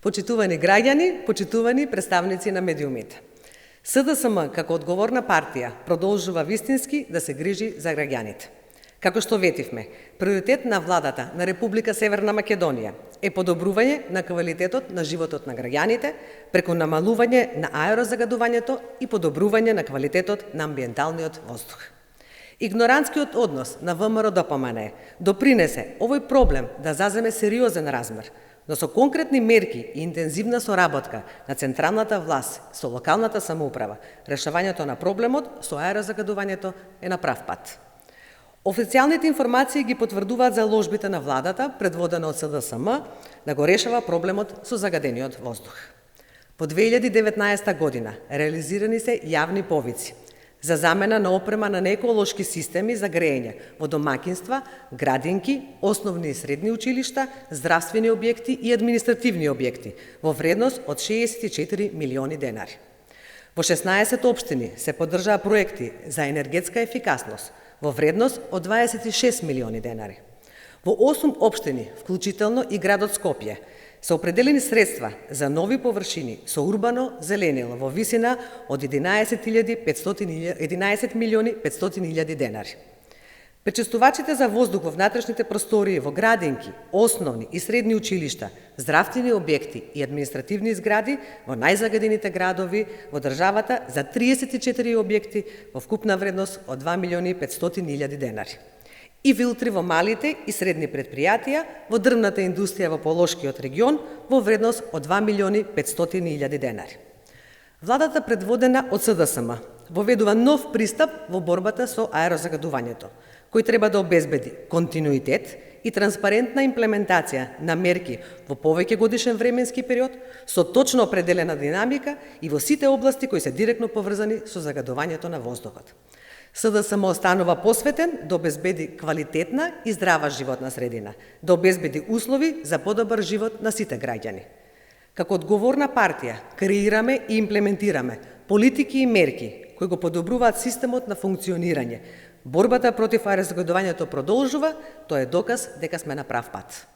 Почитувани граѓани, почитувани представници на медиумите. СДСМ како одговорна партија продолжува вистински да се грижи за граѓаните. Како што ветивме, приоритет на владата на Република Северна Македонија е подобрување на квалитетот на животот на граѓаните преку намалување на аерозагадувањето и подобрување на квалитетот на амбиенталниот воздух. Игнорантскиот однос на ВМРО-ДПМНЕ допринесе овој проблем да заземе сериозен размер, но со конкретни мерки и интензивна соработка на централната власт со локалната самоуправа, решавањето на проблемот со аерозагадувањето е на прав пат. Официјалните информации ги потврдуваат заложбите на владата, предводена од СДСМ, да го решава проблемот со загадениот воздух. По 2019 година реализирани се јавни повици за замена на опрема на нееколошки системи за грејење во домаќинства, градинки, основни и средни училишта, здравствени објекти и административни објекти во вредност од 64 милиони денари. Во 16 општини се поддржаа проекти за енергетска ефикасност во вредност од 26 милиони денари. Во 8 општини, вклучително и градот Скопје, се определени средства за нови површини со урбано зеленило во висина од 11 милиони 500 илјади денари. Пречистувачите за воздух во внатрешните простории во градинки, основни и средни училишта, здравствени објекти и административни згради во најзагадените градови во државата за 34 објекти во вкупна вредност од 2 милиони 500 илјади денари. И филтри во малите и средни предпријатија во дрвната индустрија во Полошкиот регион во вредност од 2 милиони 500 илјади денари. Владата предводена од СДСМ воведува нов пристап во борбата со аерозагадувањето, кој треба да обезбеди континуитет и транспарентна имплементација на мерки во повеќе годишен временски период со точно определена динамика и во сите области кои се директно поврзани со загадувањето на воздухот. СДСМ останува посветен да обезбеди квалитетна и здрава животна средина, да обезбеди услови за подобар живот на сите граѓани. Како одговорна партија, креираме и имплементираме политики и мерки кои го подобруваат системот на функционирање. Борбата против аерозагадувањето продолжува, тоа е доказ дека сме на прав пат.